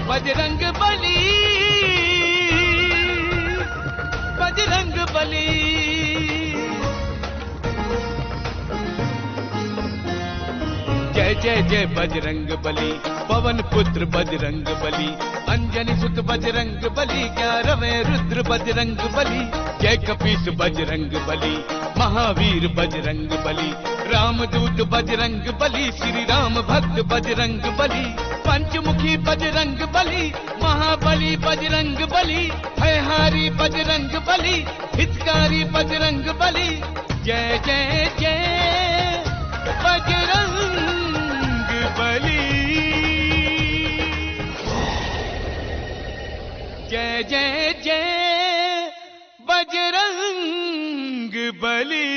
बजरंग बली, बजरंग बली। जय जय जय बजरंग बली, पवन पुत्र बजरंग बली, अंजनी सुत बजरंग बली, 11वें रुद्र बजरंग बली। जय कपीस बजरंग बली, महावीर बजरंग बली, रामदूत बजरंग बली, श्री राम भक्त बजरंग बली। पंचमुखी बजरंग बली, महाबली बजरंग बली, भयहारी बजरंग बली, हितकारी बजरंग बली। जय जय जय बजरंग बली, जय जय जय बजरंग बली।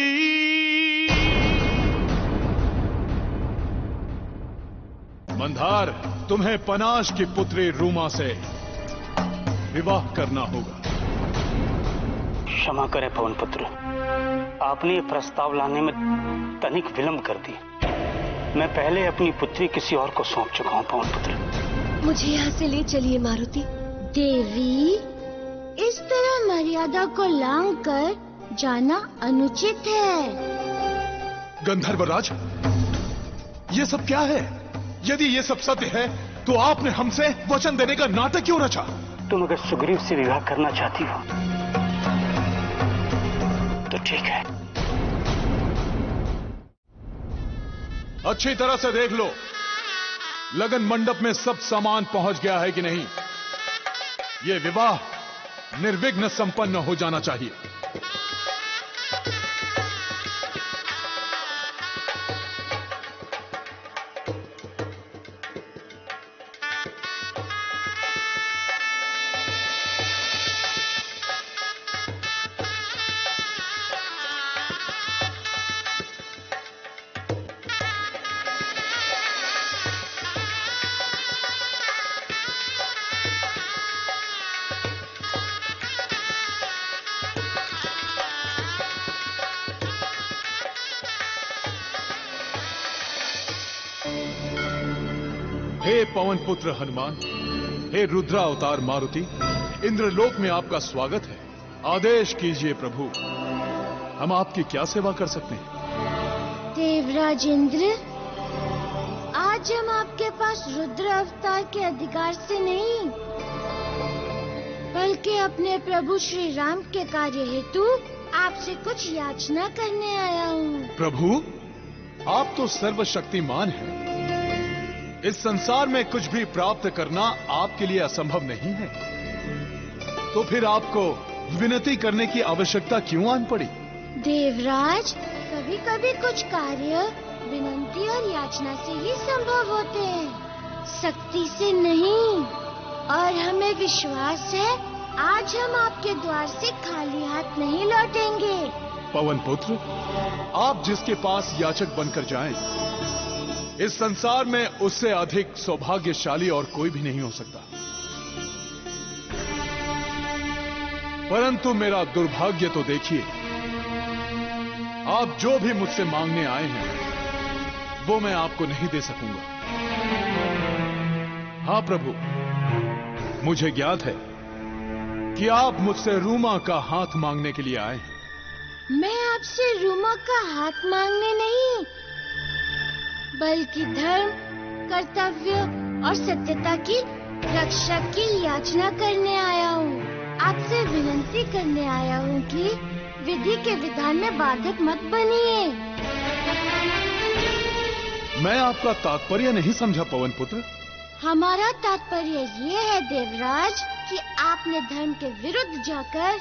मंदार, तुम्हें पनाश की पुत्री रूमा से विवाह करना होगा। क्षमा करें पवन पुत्र, आपने ये प्रस्ताव लाने में तनिक विलंब कर दी। मैं पहले अपनी पुत्री किसी और को सौंप चुका हूं पवन पुत्र। मुझे यहाँ से ले चलिए मारुति। देवी, इस तरह मर्यादा को लांघकर जाना अनुचित है। गंधर्वराज, ये सब क्या है? यदि ये सब सत्य है तो आपने हमसे वचन देने का नाटक क्यों रचा? तुम अगर सुग्रीव से विवाह करना चाहती हो तो ठीक है। अच्छी तरह से देख लो, लगन मंडप में सब सामान पहुंच गया है कि नहीं। ये विवाह निर्विघ्न संपन्न हो जाना चाहिए। हे पवन पुत्र हनुमान, हे रुद्रावतार मारुति, इंद्रलोक में आपका स्वागत है। आदेश कीजिए प्रभु, हम आपकी क्या सेवा कर सकते हैं? देवराज इंद्र, आज हम आपके पास रुद्र अवतार के अधिकार से नहीं, बल्कि अपने प्रभु श्री राम के कार्य हेतु आपसे कुछ याचना करने आया हूँ। प्रभु, आप तो सर्वशक्तिमान हैं। इस संसार में कुछ भी प्राप्त करना आपके लिए असंभव नहीं है, तो फिर आपको विनती करने की आवश्यकता क्यों आन पड़ी? देवराज, कभी कभी कुछ कार्य विनती और याचना से ही संभव होते हैं, शक्ति से नहीं। और हमें विश्वास है आज हम आपके द्वार से खाली हाथ नहीं लौटेंगे। पवन पुत्र, आप जिसके पास याचक बनकर जाएं, इस संसार में उससे अधिक सौभाग्यशाली और कोई भी नहीं हो सकता। परंतु मेरा दुर्भाग्य तो देखिए, आप जो भी मुझसे मांगने आए हैं वो मैं आपको नहीं दे सकूंगा। हाँ प्रभु, मुझे ज्ञात है कि आप मुझसे रूमा का हाथ मांगने के लिए आए हैं। मैं आपसे रूमा का हाथ मांगने नहीं, बल्कि धर्म, कर्तव्य और सत्यता की रक्षा की याचना करने आया हूँ। आपसे विनती करने आया हूँ कि विधि के विधान में बाधक मत बनिए। मैं आपका तात्पर्य नहीं समझा पवन पुत्र। हमारा तात्पर्य ये है देवराज कि आपने धर्म के विरुद्ध जाकर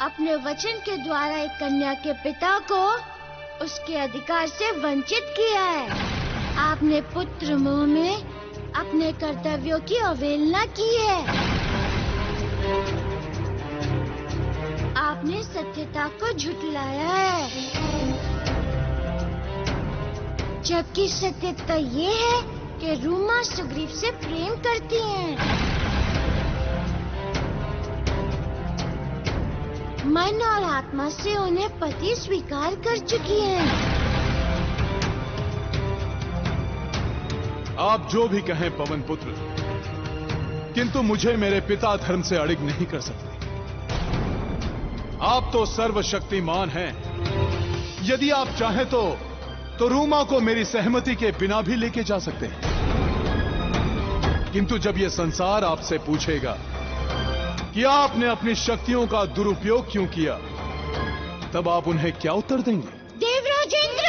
अपने वचन के द्वारा एक कन्या के पिता को उसके अधिकार से वंचित किया है। आपने पुत्र मोह में अपने कर्तव्यों की अवहेलना की है। आपने सत्यता को झुठलाया है, जबकि सत्यता ये है कि रूमा सुग्रीव से प्रेम करती हैं। मन और आत्मा से उन्हें पति स्वीकार कर चुकी हैं। आप जो भी कहें पवन पुत्र, किंतु मुझे मेरे पिता धर्म से अड़िग नहीं कर सकते। आप तो सर्वशक्तिमान हैं। यदि आप चाहें तो रूमा को मेरी सहमति के बिना भी लेके जा सकते हैं। किंतु जब यह संसार आपसे पूछेगा कि आपने अपनी शक्तियों का दुरुपयोग क्यों किया, तब आप उन्हें क्या उत्तर देंगे? देवराज इंद्र!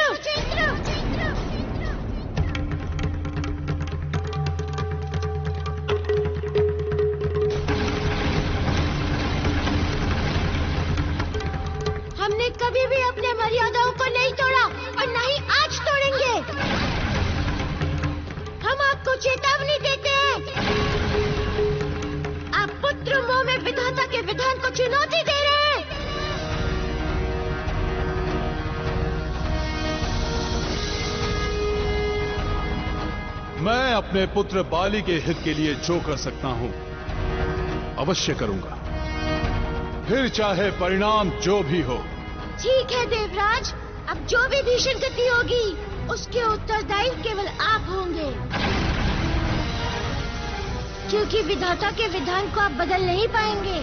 हमने कभी भी अपने मर्यादाओं को नहीं तोड़ा और न ही आज तोड़ेंगे। हम आपको चेतावनी देते हैं। आप पुत्र मोह में विधाता के विधान को चुनौती दे रहे हैं। मैं अपने पुत्र बाली के हित के लिए जो कर सकता हूं अवश्य करूंगा, फिर चाहे परिणाम जो भी हो। ठीक है देवराज, अब जो भी भीषण गति होगी उसके उत्तरदायी केवल आप होंगे, क्योंकि विधाता के विधान को आप बदल नहीं पाएंगे,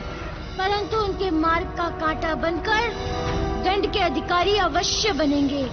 परंतु उनके मार्ग का कांटा बनकर दंड के अधिकारी अवश्य बनेंगे।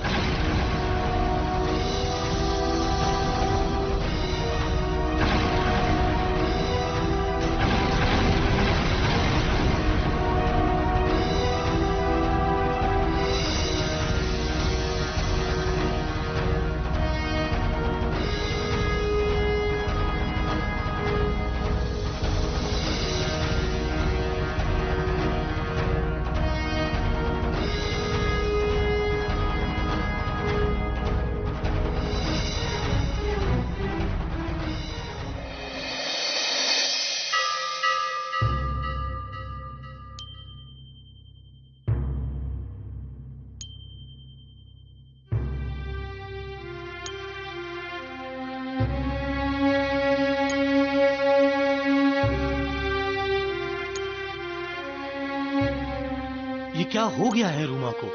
क्या हो गया है रूमा को?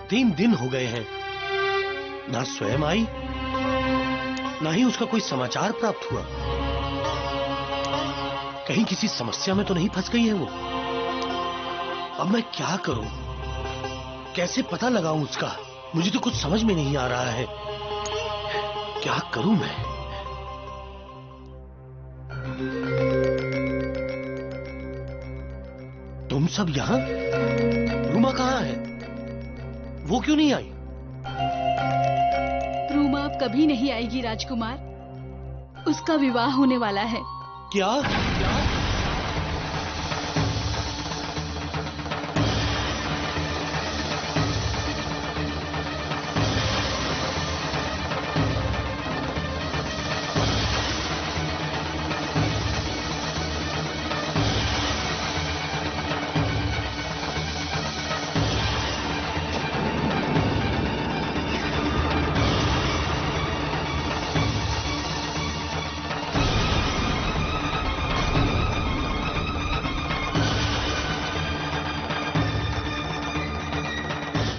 3 दिन हो गए हैं, ना स्वयं आई, ना ही उसका कोई समाचार प्राप्त हुआ। कहीं किसी समस्या में तो नहीं फंस गई है वो? अब मैं क्या करूं? कैसे पता लगाऊं उसका? मुझे तो कुछ समझ में नहीं आ रहा है। क्या करूं मैं? तुम सब यहां? रूमा कहां है? वो क्यों नहीं आई? रूमा अब कभी नहीं आएगी राजकुमार। उसका विवाह होने वाला है। क्या?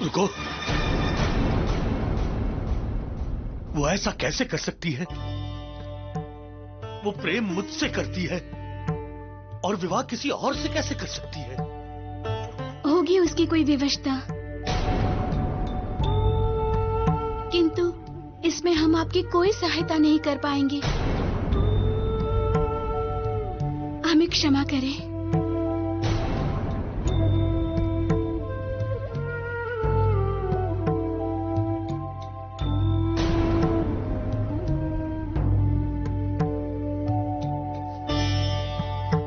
रुको, वो ऐसा कैसे कर सकती है? वो प्रेम मुझसे करती है और विवाह किसी और से कैसे कर सकती है? होगी उसकी कोई विवशता, किंतु इसमें हम आपकी कोई सहायता नहीं कर पाएंगे। हमें क्षमा करें।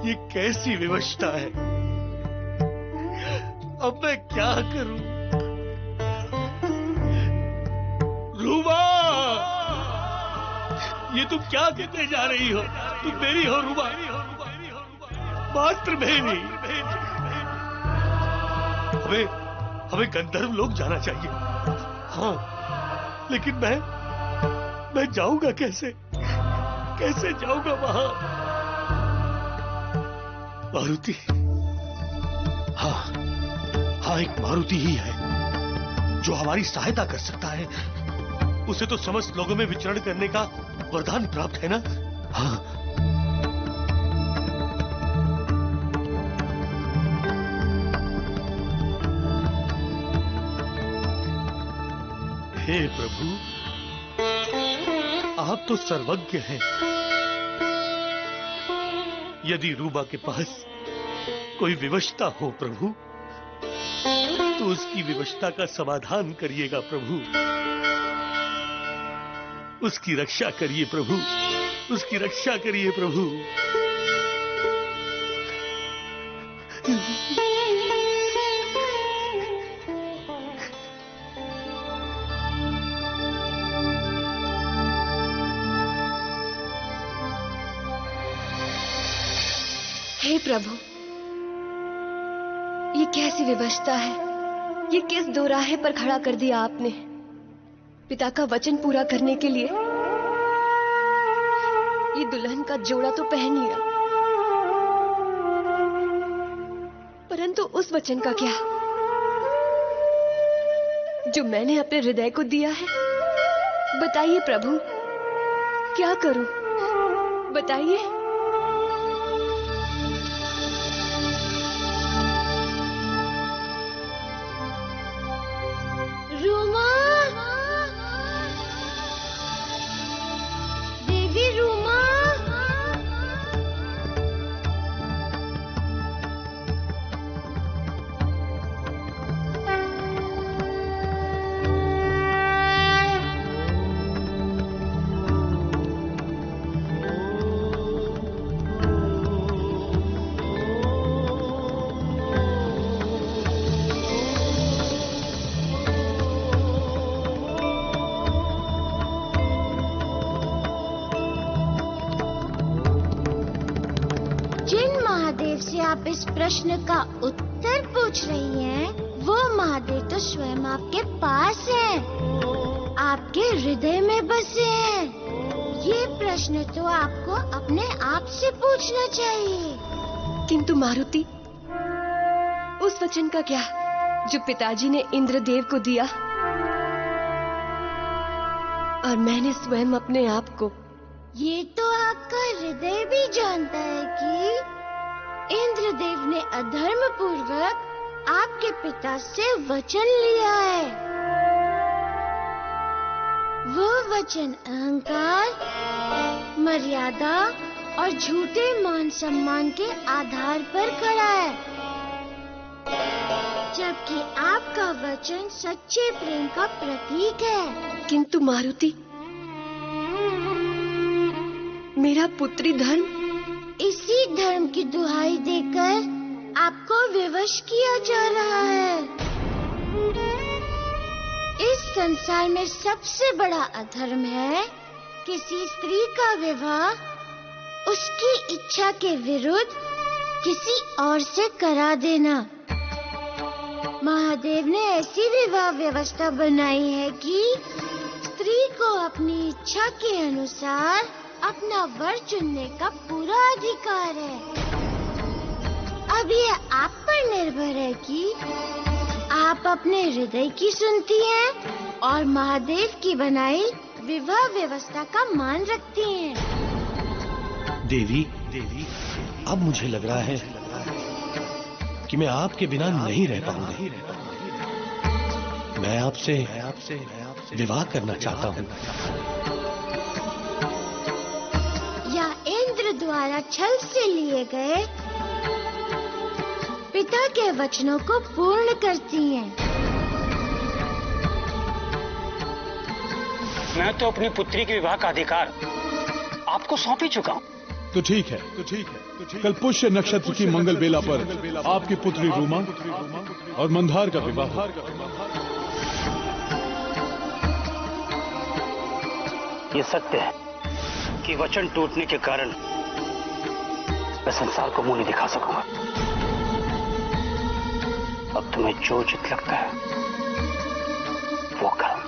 ये कैसी विवशता है? अब मैं क्या करूं? रूमा, ये तुम क्या कहते जा रही हो? तुम मेरी हो रूमा, मात्र मेरी। हमें गंधर्व लोग जाना चाहिए। हाँ, लेकिन मैं जाऊंगा कैसे? कैसे जाऊंगा वहां? मारुति, हाँ, एक मारुति ही है जो हमारी सहायता कर सकता है। उसे तो समस्त लोगों में विचरण करने का वरदान प्राप्त है ना? हाँ, हे प्रभु, आप तो सर्वज्ञ हैं। यदि रूबा के पास कोई विवशता हो प्रभु, तो उसकी विवशता का समाधान करिएगा प्रभु। उसकी रक्षा करिए प्रभु, उसकी रक्षा करिए प्रभु। हे प्रभु, ये कैसी विवशता है? ये किस दोराहे पर खड़ा कर दिया आपने? पिता का वचन पूरा करने के लिए ये दुल्हन का जोड़ा तो पहन लिया, परंतु उस वचन का क्या जो मैंने अपने हृदय को दिया है? बताइए प्रभु, क्या करूं? बताइए। रूमा, देवी रूमा। से आप इस प्रश्न का उत्तर पूछ रही हैं, वो महादेव तो स्वयं आपके पास हैं, आपके हृदय में बसे हैं। ये प्रश्न तो आपको अपने आप से पूछना चाहिए। किंतु मारुति, उस वचन का क्या जो पिताजी ने इंद्रदेव को दिया और मैंने स्वयं अपने आप को? ये तो आपका हृदय भी जानता है कि इंद्रदेव ने अधर्म पूर्वक आपके पिता से वचन लिया है। वो वचन अहंकार, मर्यादा और झूठे मान सम्मान के आधार पर खड़ा है, जबकि आपका वचन सच्चे प्रेम का प्रतीक है। किंतु मारुति, मेरा पुत्री धर्म, इसी धर्म की दुहाई देकर आपको विवश किया जा रहा है। इस संसार में सबसे बड़ा अधर्म है किसी स्त्री का विवाह उसकी इच्छा के विरुद्ध किसी और से करा देना। महादेव ने ऐसी विवाह व्यवस्था बनाई है कि स्त्री को अपनी इच्छा के अनुसार अपना वर चुनने का पूरा अधिकार है। अब ये आप पर निर्भर है कि आप अपने हृदय की सुनती हैं और महादेव की बनाई विवाह व्यवस्था का मान रखती हैं। देवी, अब मुझे लग रहा है कि मैं आपके बिना नहीं रह पाऊंगा। मैं आपसे विवाह करना चाहता हूँ। या इंद्र द्वारा छल से लिए गए पिता के वचनों को पूर्ण करती हैं। मैं तो अपनी पुत्री के विवाह का अधिकार आपको सौंप ही चुका हूँ। तो ठीक है, कल पुष्य नक्षत्र की मंगल बेला पर आपकी पुत्री रूमा और मंदार का विवाह। ये सत्य है कि वचन टूटने के कारण मैं संसार को मुंह नहीं दिखा सकूंगा। अब तुम्हें जो उचित लगता है वो करो।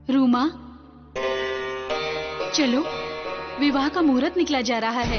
रूमा, चलो, विवाह का मुहूर्त निकला जा रहा है।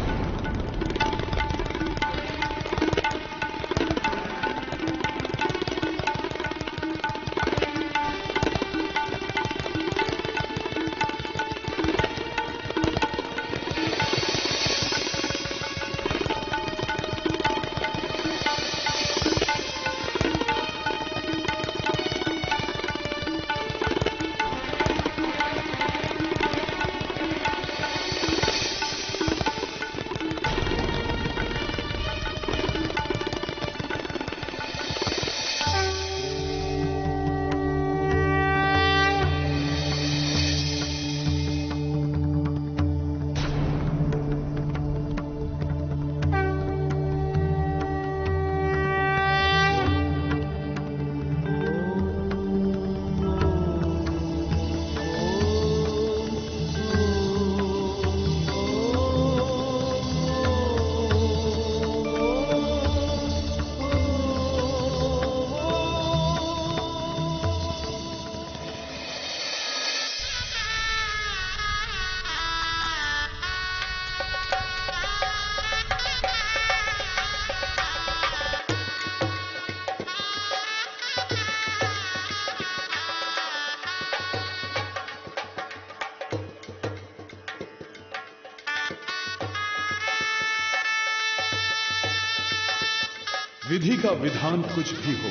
विधि का विधान कुछ भी हो,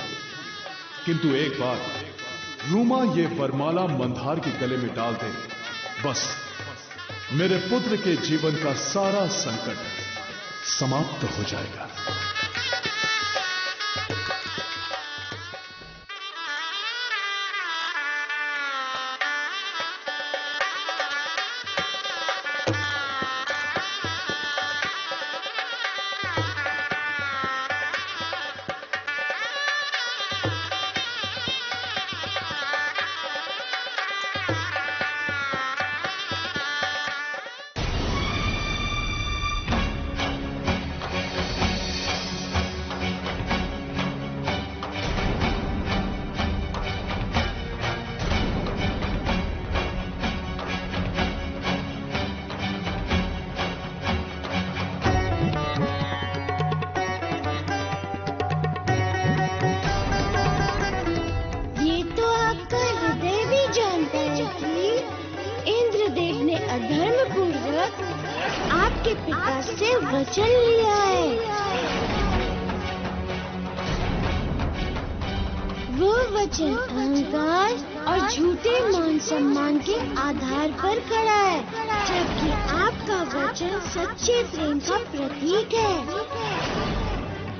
किंतु एक बार रूमा ये वरमाला मंदार के गले में डाल दे, बस मेरे पुत्र के जीवन का सारा संकट समाप्त हो जाएगा। आपके पिता से वचन लिया है। वो वचन अहंकार और झूठे मान सम्मान के आधार पर खड़ा है, जबकि आपका वचन सच्चे प्रेम का प्रतीक है।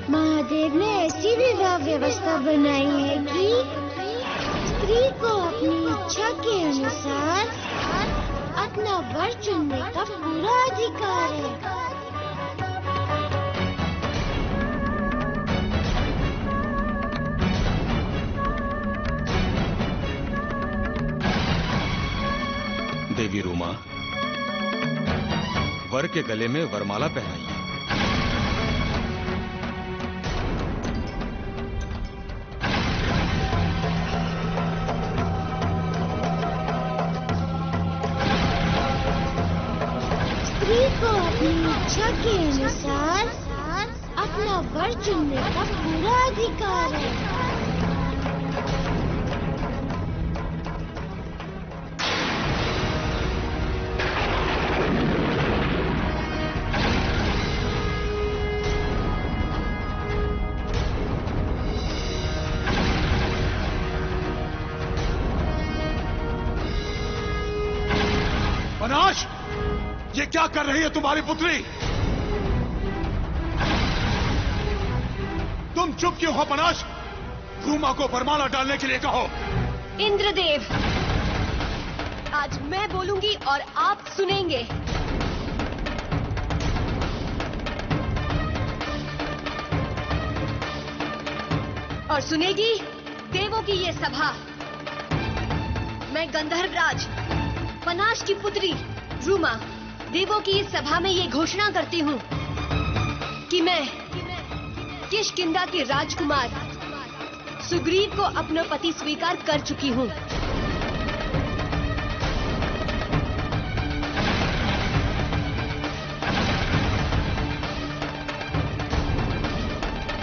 महादेव ने ऐसी विवाह व्यवस्था बनाई है कि स्त्री को अपनी इच्छा के अनुसार अपना वर चुनने का पूरा अधिकार है। देवी रूमा, वर के गले में वरमाला पहनाइए। स्त्री को अपनी इच्छा के अनुसार अपना वर चुनने का पूरा अधिकार है। पनाश, ये क्या कर रही है तुम्हारी पुत्री? तुम चुप क्यों हो पनाश? रूमा को वरमाला डालने के लिए कहो। इंद्रदेव, आज मैं बोलूंगी और आप सुनेंगे। और सुनेगी देवों की ये सभा। मैं गंधर्वराज पनाश की पुत्री रूमा देवों की इस सभा में ये घोषणा करती हूँ कि मैं किष्किंधा के राजकुमार सुग्रीव को अपना पति स्वीकार कर चुकी हूँ।